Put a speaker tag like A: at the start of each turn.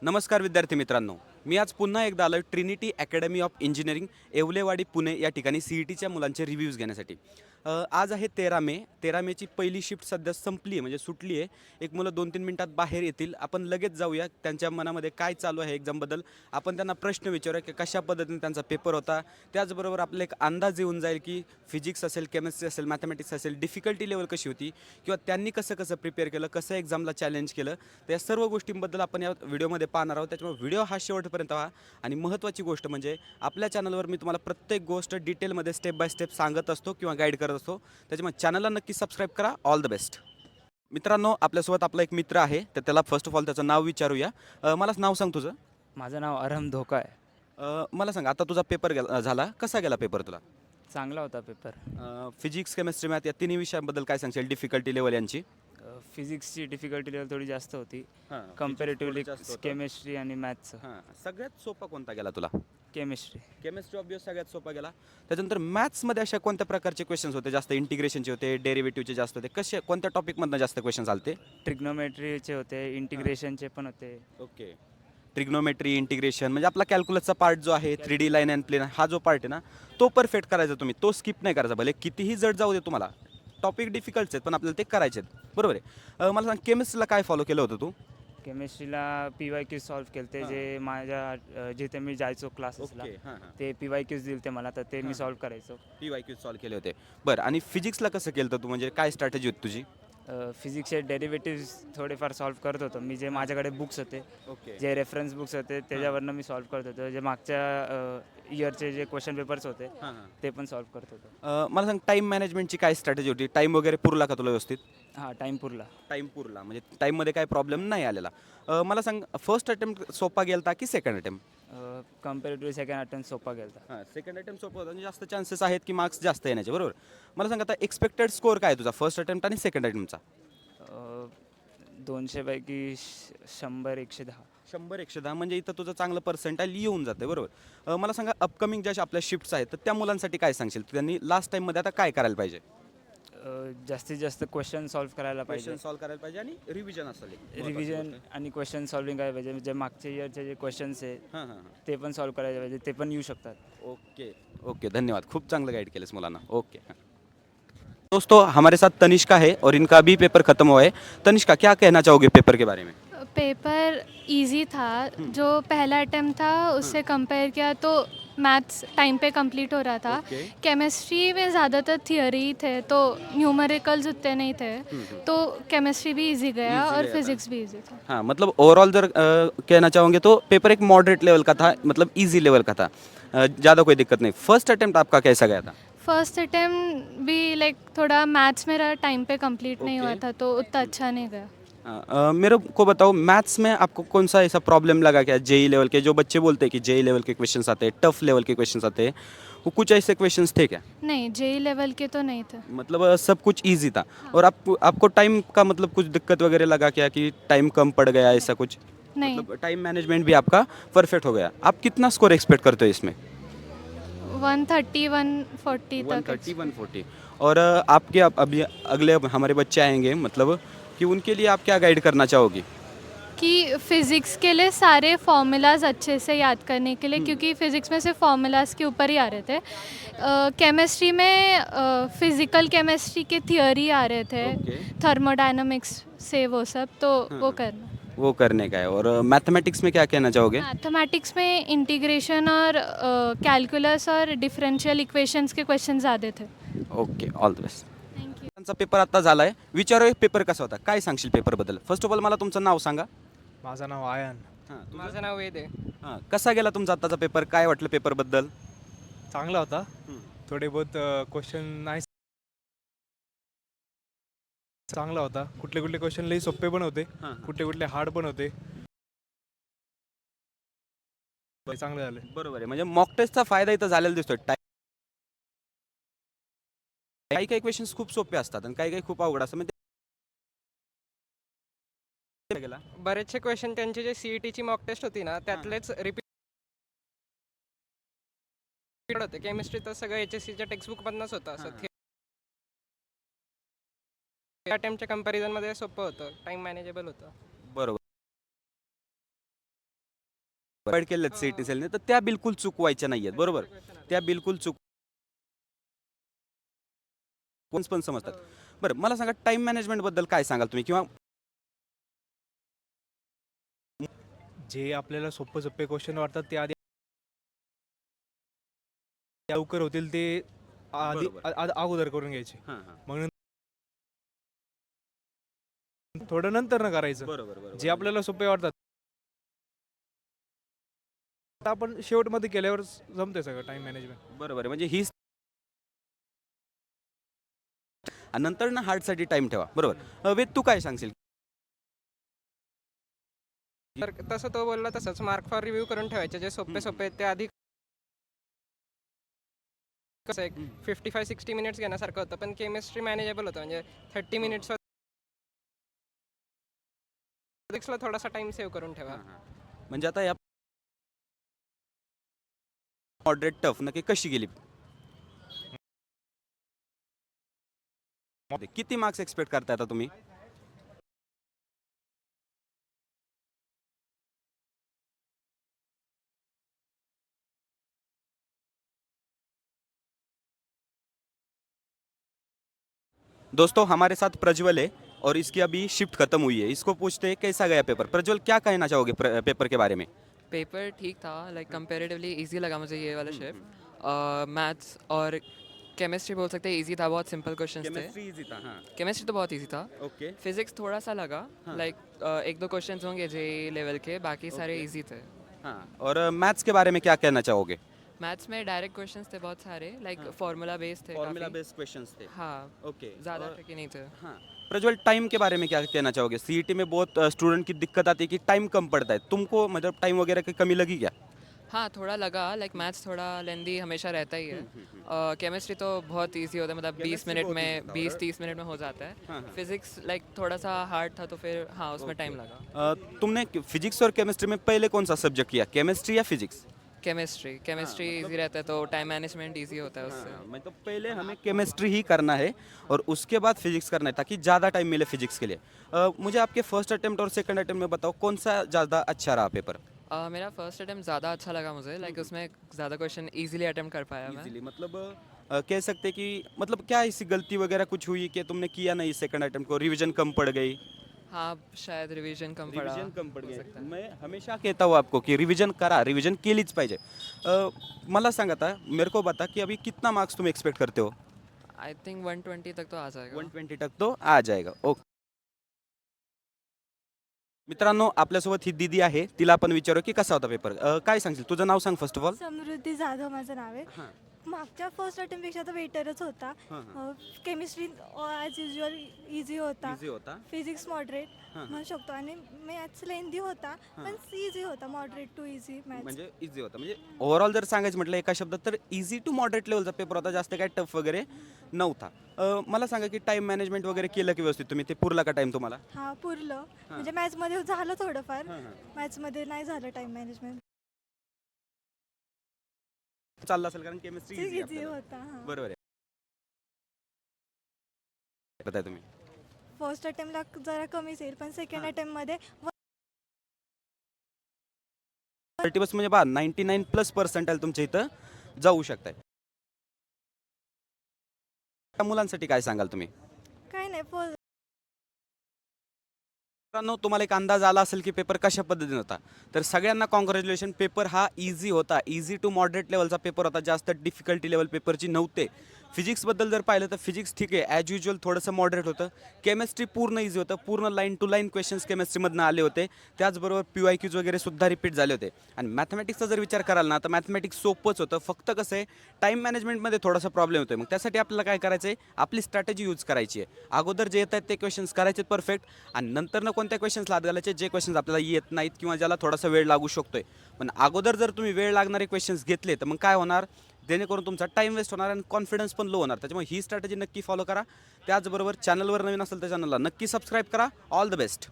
A: नमस्कार विद्यार्थी मित्रांनो, मी आज पुन्हा एकदा आलो Trinity academy of engineering Yewalewadi Pune या ठिकाणी CETच्या मुलांचे रिव्ह्यूज घेण्यासाठी. आज आहे 13 मे. 13 मेची पहिली शिफ्ट सध्या संपली आहे, म्हणजे सुटली आहे. एक मुलं 2-3 मिनिटात बाहेर येतील. आपण लगेच जाऊया त्यांच्या मनामध्ये काय चालू आहे एक्झामबद्दल. आपण त्यांना प्रश्न विचारूया की कशा पद्धतीने त्यांचा पेपर होता. त्याचबरोबर आपल्याला एक अंदाज येऊन जाईल की फिजिक्स असेल, केमिस्ट्री असेल, मॅथमॅटिक्स असेल, डिफिकल्टी लेवल कशी होती किंवा त्यांनी कसं कसं प्रिपेअर केलं, कसं एक्झामला चॅलेंज केलं. तर या सर्व गोष्टींबद्दल आपण या व्हिडिओमध्ये पाहणार आहोत. त्याच्यामुळे व्हिडिओ हा शेवटपर्यंत पहा. आणि महत्त्वाची गोष्ट म्हणजे आपल्या चॅनलवर मी तुम्हाला प्रत्येक गोष्ट डिटेलमध्ये स्टेप बाय स्टेप सांगत असतो किंवा गाईड करत असतो. त्याच्यामुळे चॅनलला नक्की सबस्क्राईब करा. All the best. मित्रांनो, आपल्यासोबत आपला एक मित्र आहे, तर त्याला फर्स्ट ऑफ ऑल त्याचं नाव विचारूया. मला नाव सांग तुझं.
B: माझं नाव अरहम धोका आहे.
A: मला सांग, आता तुझा पेपर झाला, कसा गेला पेपर तुला?
B: चांगला होता पेपर.
A: फिजिक्स, केमिस्ट्री, मॅथ या तिन्ही विषयांबद्दल काय सांगशील, डिफिकल्टी लेवल यांची?
B: फिजिक्सची डिफिकल्टी लेवल थोडी जास्त होती
A: हां,
B: कम्पॅरेटिव्हली
A: जास्त होतं.
B: केमिस्ट्री आणि मॅथ्सचं.
A: हां, सगळ्यात सोपा कोणता गेला तुला?
B: केमिस्ट्री.
A: केमिस्ट्री ऑब्वियस सगळ्यात सोपा गेला. त्याच्यानंतर मॅथ्समध्ये अशा कोणत्या प्रकारचे क्वेश्चन्स होते जास्त? इंटिग्रेशनचे होते, डेरिव्हेटिव्हचे जास्त होते, कसे कोणत्या टॉपिकमधनं जास्त क्वेश्चन्स आलते?
B: ट्रिग्नोमेट्रीचे होते, इंटिग्रेशनचे पण होते.
A: ओके. ट्रिग्नोमेट्री, इंटिग्रेशन म्हणजे आपला कॅल्क्युलसचा पार्ट जो आहे, 3D लाईन अँड प्लेन, हा जो पार्ट आहे ना, तो परफेक्ट करायचा तुम्ही. तो स्किप नाही करायचा, भले कितीही जड जाऊ दे तुम्हाला. टॉपिक डिफिकल्टचे आहेत, पण आपल्याला ते करायचे आहेत. बरोबर आहे. मला सांग, केमिस्ट्रीला काय फॉलो केलं होतं तू?
B: केमिस्ट्रीला PYQ सॉल्व केले ते, जे माझ्या जिथे मी जायचो क्लासेसला,
A: हां हां.
B: ते PYQs दिले ते मला, तर ते मी सॉल्व करायचो.
A: PYQ सॉल्व केले होते. बरं, आणि फिजिक्सला कसं केलं होतं तू, म्हणजे काय स्ट्रॅटेजी होती तुझी?
B: फिजिक्सचे डेरिव्हेटिव्स थोडेफार सॉल्व करत होतो मी, जे माझ्याकडे बुक्स होते,
A: ओके.
B: जे रेफरन्स बुक्स होते त्याच्यावरनं मी सॉल्व करत होतो. जे मागच्या इयरचे जे क्वेश्चन पेपर्स होते
A: हां हां.
B: ते पण सॉल्व करत होतो.
A: मला सांग, टाईम मॅनेजमेंटची काय स्ट्रॅटेजी होती? टाईम वगैरे पुरला का तुला व्यवस्थित?
B: हां, टाईम पुरला.
A: टाईम पुरला, म्हणजे टाईममध्ये काही प्रॉब्लेम नाही आलेला. मला सांग, फर्स्ट अटेम्प्ट सोपा गेलता की second attempt?
B: Comparatively second attempt सोपा गेला.
A: हां, सेकंड अटेम्प्ट सोपं होतं, म्हणजे जास्त चान्सेस आहेत की मार्क्स जास्त येण्याचे, बरोबर. मला सांग, आता एक्सपेक्टेड स्कोर काय आहे तुझा फर्स्ट अटेम्प्ट आणि सेकंड अटेम्प्टचा?
B: 200 पैकी 100-110.
A: 100-110, म्हणजे इथं तुझं चांगलं पर्सेंटाईल येऊन जाते, बरोबर. मला सांगा, अपकमिंग ज्या आपल्या शिफ्ट्स आहेत, तर त्या मुलांसाठी काय सांगशील? त्यांनी लास्ट टाईममध्ये आता काय करायला पाहिजे?
B: जास्तीत जास्त क्वेश्चन सॉल्व करायला पाहिजे.
A: क्वेश्चन सॉल्व करायला पाहिजे आणि रिव्हिजन असेल
B: रिव्हिजन आणि क्वेश्चन सॉल्विंग करायला पाहिजे. जे मागच्या इयरचे जे क्वेश्चन्स आहे
A: हां हां हां.
B: ते पण सॉल्व करायला पाहिजे, ते पण येऊ शकतात.
A: ओके ओके, धन्यवाद. खूप चांगलं गाइड केलंस मुलांना. ओके. दोस्तों, हमारे साथ तनिष्का है और इनका भी पेपर खत्म हुआ है. तनिष्का, क्या कहना चाहोगे पेपर के बारे में?
C: पेपर इजी था. जो पहला अटेम्प्ट था उससे कंपेयर किया तो मैथ्स टाइम पे कंप्लीट हो रहा था.
A: ओके.
C: केमिस्ट्री में ज़्यादातर थियोरी थे तो न्यूमेरिकल्स उतने नहीं थे, तो केमिस्ट्री भी इजी गया
A: Easy
C: और
A: गया था.
C: फिजिक्स भी इजी था.
A: हाँ, मतलब ओवरऑल जर कहना चाहोगे तो पेपर एक मॉडरेट लेवल का था, मतलब इजी लेवल का था. ज़्यादा कोई दिक्कत नहीं. फर्स्ट अटेम्प्ट आपका कैसा गया था?
C: फर्स्ट अटेम्प्ट भी लाइक थोड़ा मैथ्स मेरा टाइम पे कंप्लीट नहीं हुआ
A: ओके.
C: था तो उतना अच्छा नहीं गया.
A: मेरे को बताओ, मैथ्स में आपको कौन सा ऐसा प्रॉब्लम लगा क्या? जेई लेवल के जो बच्चे बोलते हैं कि जेई लेवल के क्वेश्चंस आते हैं, टफ लेवल के क्वेश्चंस आते हैं, वो कुछ ऐसे क्वेश्चंस थे क्या?
C: नहीं, जेई लेवल के तो नहीं थे.
A: मतलब सब कुछ इजी था. और आपको टाइम का मतलब कुछ दिक्कत वगैरह लगा क्या, कि टाइम कम पड़ गया, ऐसा कुछ?
C: नहीं.
A: मतलब टाइम मैनेजमेंट भी आपका परफेक्ट हो गया. आप कितना स्कोर एक्सपेक्ट करते हो इसमें?
C: 130-140 तक.
A: 130-140. और आपके अभी अगले हमारे बच्चे आएंगे, मतलब कि उनके लिए आप क्या गाइड करना चाहोगी?
C: कि फ़िज़िक्स के लिए सारे फॉर्मूलाज अच्छे से याद करने के लिए, क्योंकि फ़िज़िक्स में से फॉर्मूलाज के ऊपर ही आ रहे थे. केमिस्ट्री में फ़िज़िकल केमिस्ट्री के थियोरी आ रहे थे,
A: ओके.
C: थर्मोडायनामिक्स से वो सब, तो वो करना.
A: वो करने का है. और मैथमेटिक्स में क्या कहना चाहोगे?
C: मैथमेटिक्स में इंटीग्रेशन और कैलकुलस और डिफरेंशियल इक्वेशंस के क्वेश्चन ज़्यादा थे.
A: Okay, all the best.
C: Thank you.
A: त्यांचा पेपर आता झाला आहे. विचारूया पेपर कसा होता, काय सांगशील पेपरबद्दल? फर्स्ट ऑफ ऑल मला तुमचं नाव सांगा.
D: माझं नाव आयन.
A: हां,
E: माझं नाव वेद आहे.
A: हां, कसा गेला तुमचा आत्ताचा पेपर? काय वाटलं पेपरबद्दल?
D: चांगला होता. थोडे बहुत क्वेश्चन नाही चांगला होता. कुठले कुठले क्वेश्चन लई सोपे पण होते,
A: हां.
D: कुठले कुठले हार्ड पण होते. चांगले झाले.
A: बरोबर आहे. म्हणजे मॉक टेस्टचा फायदा इथं झालेला दिसतोय. काही काही क्वेश्चन्स खूप सोपे असतात आणि काही काही खूप अवघड असतात. म्हणजे गेला.
E: बरेचसे क्वेश्चन त्यांची जे CETची मॉक टेस्ट होती ना, त्यातलेच रिपीट होते. केमिस्ट्री तर सगळं HSCच्या टेक्स्टबुकमधनंच होतं. असं अटेम्प्टच्या कंपॅरिझनमध्ये सोपं होतं, टाईम मॅनेजेबल होतं.
A: बरोबर. प्रोव्हाइड केलेत सीईटी सेलने, तर त्या बिलकुल चुकवायच्या नाही आहेत, बरोबर? त्या बिलकुल पण समजतात. बरं, मला सांगा टाइम मॅनेजमेंटबद्दल काय सांगाल तुम्ही, किंवा
D: जे आपल्याला सोपे सोपे क्वेश्चन वाटतात ते आधी लवकर होतील ते आधी अगोदर करून घ्यायचे, मग थोडं नंतर न करायचं.
A: बरोबर
D: जे आपल्याला सोपे वाटतात आपण शेवटमध्ये केल्यावर जमते सगळं टाइम मॅनेजमेंट.
A: बरोबर आहे. म्हणजे ही आणि नंतर ना हार्डसाठी टाइम ठेवा, बरोबर. वेद, तू काय सांगशील?
E: तर तसं तो बोलला तसंच मार्क फॉर रिव्ह्यू करून ठेवायचे, जे सोपे सोपे आहेत ते आधी. कसं एक 55-60 मिनिट्स घेण्यासारखं होतं, पण केमिस्ट्री मॅनेजेबल होतं, म्हणजे 30 मिनिट्स. फिजिक्सला थोडासा टाइम सेव्ह करून ठेवा.
A: म्हणजे आता या मॉडरेट टफ नक्की कशी गेली? किती मार्क्स एक्सपेक्ट करताय आता तुम्ही? दोस्तों, हमारे साथ प्रज्वल है और इसकी अभी शिफ्ट खत्म हुई है. इसको पूछते हैं कैसा गया पेपर. प्रज्वल, क्या कहना चाहोगे पेपर के बारे में?
F: पेपर ठीक था, लाइक कंपेरेटिवली इजी लगा मुझे ये वाला शिफ्ट. मैथ्स और केमिस्ट्री बोल सकते हैं इजी था, बहुत सिंपल क्वेश्चंस थे.
A: केमिस्ट्री इजी था. हाँ,
F: केमिस्ट्री तो बहुत इजी था.
A: ओके.
F: फिजिक्स थोड़ा सा लगा, लाइक एक दो क्वेश्चंस होंगे जे लेवल के, बाकी सारे इजी थे.
A: हाँ, और मैथ्स के बारे में क्या कहना चाहोगे?
F: मैथ्स में डायरेक्ट क्वेश्चंस थे बहुत सारे, लाइक फार्मूला बेस्ड थे.
A: फॉर्मूला
F: काफी.
A: बेस्ड क्वेश्चंस थे.
F: हाँ,
A: ओके.
F: ज़्यादा ट्रिकी नहीं थे.
A: हाँ, प्रज्वल, टाइम के बारे में क्या कहना चाहोगे? सीईटी में बहुत स्टूडेंट की दिक्कत आती है कि टाइम कम पड़ता है. तुमको मतलब टाइम वगैरह की कमी लगी क्या?
F: हाँ, थोड़ा लगा, लाइक मैथ्स थोड़ा लेंदी हमेशा रहता ही है. केमिस्ट्री तो बहुत इजी होता है, मतलब 20 मिनट में 20-30 मिनट में हो जाता है. फिजिक्स लाइक थोड़ा सा हार्ड था, तो फिर हाँ उसमें टाइम लगा.
A: तुमने फिजिक्स और केमिस्ट्री में पहले कौन सा सब्जेक्ट किया, केमिस्ट्री या फिजिक्स?
F: केमिस्ट्री इजी रहता है, तो टाइम मैनेजमेंट इजी होता है उससे.
A: मतलब पहले हमें केमिस्ट्री ही करना है और उसके बाद फिजिक्स करना है, ताकि ज़्यादा टाइम मिले फिजिक्स के लिए. मुझे आपके फर्स्ट अटेम्प्ट और सेकंड अटेम्प्ट में बताओ कौन सा ज़्यादा अच्छा रहा पेपर?
F: मेरा फर्स्ट अटेम्प्ट ज़्यादा अच्छा लगा मुझे, लाइक उसमें ज़्यादा क्वेश्चन इजीली अटेम्प्ट कर पाया मैं.
A: इजीली मतलब कह सकते कि मतलब क्या ऐसी गलती वगैरह कुछ हुई कि तुमने किया नहीं सेकंड अटेम्प्ट को, रिवीजन कम पड़ गई?
F: हाँ, शायद रिवीजन कम पड़ा.
A: रिवीजन कम पड़
F: हो
A: गई.
F: सकता है.
A: मैं हमेशा कहता हूँ आपको कि रिवीजन करा, रिवीजन केलीच पाहिजे. मला सांगा आता, मेरे को बता कि अभी कितना मार्क्स तुम एक्सपेक्ट करते हो?
F: आई थिंक 120 तक तो आ जाएगा.
A: 120 तक तो आ जाएगा. ओके. मित्रांनो, आपल्यासोबत ही दीदी आहे, तिला आपण विचारू की कसा होता पेपर. काय सांगशील, तुझं नाव सांग फर्स्ट ऑफ ऑल.
G: समृद्धी जाधव माझं नाव आहे.
A: हां.
G: मागच्या फर्स्ट अटेम्प्टपेक्षा तर बेटरच होता.
A: हां,
G: केमिस्ट्री ॲज युजल इझी होता.
A: इझी होता.
G: फिजिक्स मॉडरेट
A: हां.
G: म्हणू शकतो आणि मॅथ्स लेंदी होता, पण इझी होता. Moderate to easy maths.
A: म्हणजे इझी होता. म्हणजे ओव्हरऑल जर सांगायचं म्हटलं एका शब्दात तर इझी टू मॉडरेट लेवलचा पेपर होता, जास्त काय टफ वगैरे नव्हता. मला सांगा की टाइम मॅनेजमेंट वगैरे केलं की व्यवस्थित तुम्ही, ते पुरला का टाइम तुम्हाला?
G: हा पुरलं. म्हणजे मॅथ्समध्ये झालं थोडंफार, मॅथ्समध्ये नाही झालं टाइम मॅनेजमेंट.
A: चाललं असेल कारण केमिस्ट्री
G: इझी होता. हां.
A: बरोबर आहे. बताय तुम्ही.
G: फर्स्ट अटेम्प्टला जरा कमीच येईल, पण सेकंड अटेम्प्टमध्ये
A: 30% म्हणजे 99+ तुमच्या इथं जाऊ शकताय. त्या मुलांसाठी काय सांगाल तुम्ही?
G: काय नाही
A: मित्रांनो, तुम्हाला एक अंदाज आला असेल की पेपर कशा पद्धतीने होता. तर सगळ्यांना कॉंग्रॅच्युलेशन. पेपर हा इझी होता, इझी टू मॉडरेट लेवलचा पेपर होता, जास्त डिफिकल्टी लेवल पेपरची नव्हते. फिजिक्सबद्दल जर पाहिलं तर फिजिक्स ठीक आहे, ॲज युजल थोडंसं मॉडरेट होतं. केमिस्ट्री पूर्ण इझी होतं, पूर्ण लाईन टू लाईन क्वेश्चन्स केमिस्ट्रीमधनं आले होते. त्याचबरोबर PYQs वगैरे सुद्धा रिपीट झाले होते. आणि मॅथमॅटिक्सचा जर विचार कराल ना तर मॅथमॅटिक्स सोपंच होतं, फक्त कसं आहे टाईम मॅनेजमेंटमध्ये थोडासा प्रॉब्लेम होतो. मग त्यासाठी आपल्याला काय करायचं आहे, आपली स्ट्रॅटेजी यूज करायची आहे. अगोदर जे येत आहेत ते क्वेश्चन्स करायचे परफेक्ट, आणि नंतर कोणत्या क्वेश्चन्स लाद घालायचे जे क्वेश्चन्स आपल्याला येत नाहीत किंवा ज्याला थोडासा वेळ लागू शकतोय. पण अगोदर जर तुम्ही वेळ लागणारे क्वेश्चन्स घेतले तर मग काय होणार, जेणेकरून तुमचा टाईम वेस्ट होणार आणि कॉन्फिडन्स पण लो होणार. त्याच्यामुळे ही स्ट्रॅटेजी नक्की फॉलो करा. त्याचबरोबर चॅनलवर नवीन असेल तर चॅनलला नक्की सबस्क्राईब करा. All the best.